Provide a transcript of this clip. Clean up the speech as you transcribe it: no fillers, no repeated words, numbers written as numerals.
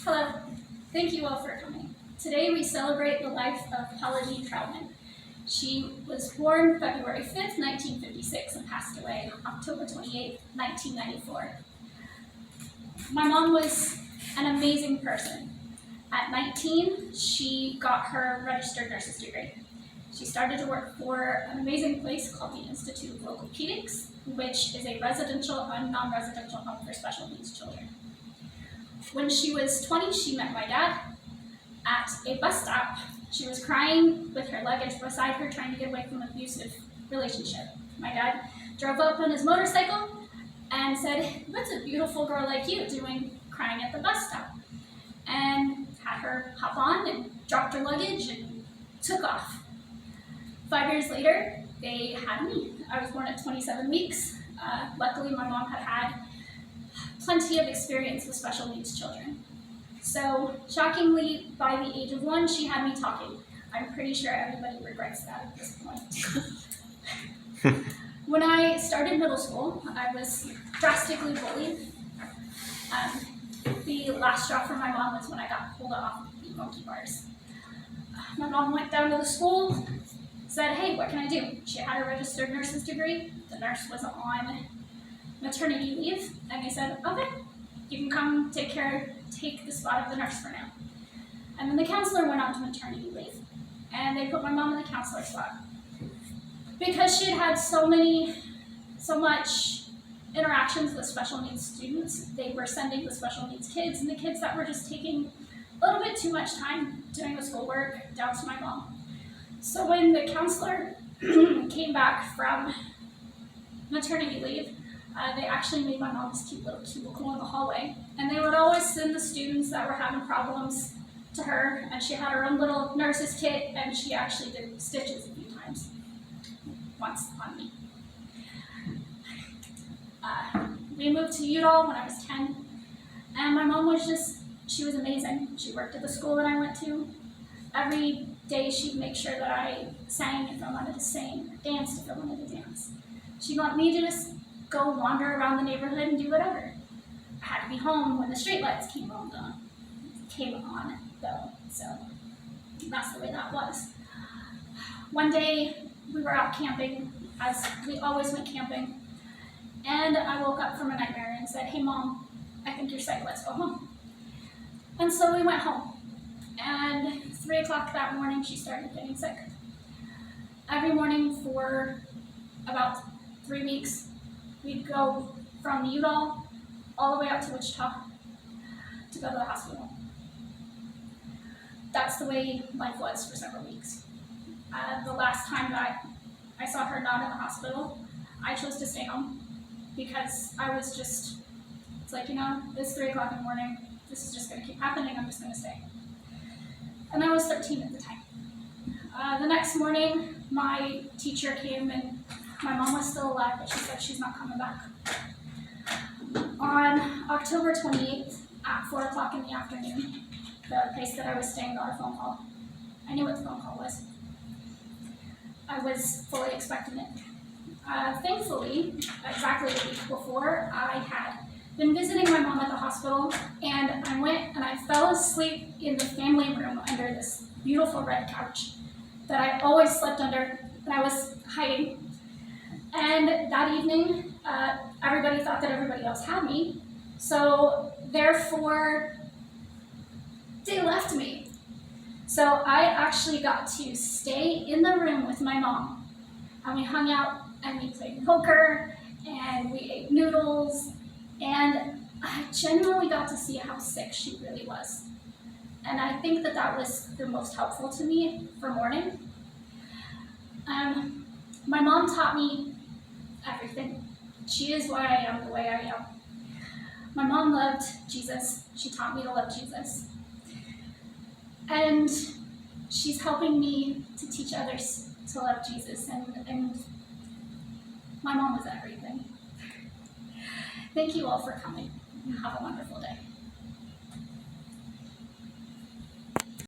Hello, thank you all for coming. Today we celebrate the life of Paula Jean Troutman. She was born February 5th, 1956 and passed away October 28th, 1994. My mom was an amazing person. At 19, she got her registered nurse's degree. She started to work for an amazing place called the Institute of Logopedics, which is a residential and non-residential home for special needs children. When she was 20, she met my dad at a bus stop. She was crying with her luggage beside her, trying to get away from an abusive relationship. My dad drove up on his motorcycle and said, "What's a beautiful girl like you doing crying at the bus stop?" And had her hop on and dropped her luggage and took off. 5 years later, they had me. I was born at 27 weeks. Luckily, my mom had plenty of experience with special needs children. So, shockingly, by the age of 1, she had me talking. I'm pretty sure everybody regrets that at this point. When I started middle school, I was drastically bullied. The last straw for my mom was when I got pulled off the monkey bars. My mom went down to the school, said, "Hey, what can I do?" She had a registered nurse's degree. The nurse was on maternity leave, and they said, "Okay, you can come take the spot of the nurse for now." And then the counselor went on to maternity leave, and they put my mom in the counselor spot. Because she had had so much interactions with special needs students, they were sending the special needs kids and the kids that were just taking a little bit too much time doing the schoolwork down to my mom. So when the counselor came back from maternity leave, they actually made my mom this cute little cubicle in the hallway, and they would always send the students that were having problems to her, and she had her own little nurse's kit, and she actually did stitches a few times, once on me. We moved to Udall when I was 10, and my mom she was amazing. She worked at the school that I went to. Every day she'd make sure that I sang if I wanted to sing, danced if I wanted to dance. She'd want me to just go wander around the neighborhood and do whatever. I had to be home when the streetlights came on though, so that's the way that was. One day we were out camping, as we always went camping, and I woke up from a nightmare and said, "Hey Mom, I think you're sick, let's go home." And so we went home, and 3 o'clock that morning she started getting sick. Every morning for about 3 weeks, we'd go from Udall all the way out to Wichita to go to the hospital. That's the way life was for several weeks. The last time that I saw her not in the hospital, I chose to stay home because I was just, it's like, it's 3 o'clock in the morning, this is just going to keep happening, I'm just going to stay. And I was 13 at the time. The next morning, my teacher came and my mom was still alive, but she said she's not coming back. On October 28th at 4 o'clock in the afternoon, the place that I was staying got a phone call. I knew what the phone call was. I was fully expecting it. Thankfully, exactly a week before, I had been visiting my mom at the hospital, and I went and I fell asleep in the family room under this beautiful red couch that I always slept under, and I was hiding. And that evening, everybody thought that everybody else had me, so therefore, they left me. So I actually got to stay in the room with my mom, and we hung out and we played poker and we ate noodles, and I genuinely got to see how sick she really was. And I think that that was the most helpful to me for mourning. My mom taught me everything. She is why I am the way I am. My mom loved Jesus. She taught me to love Jesus. And she's helping me to teach others to love Jesus, and my mom was everything. Thank you all for coming. Have a wonderful day.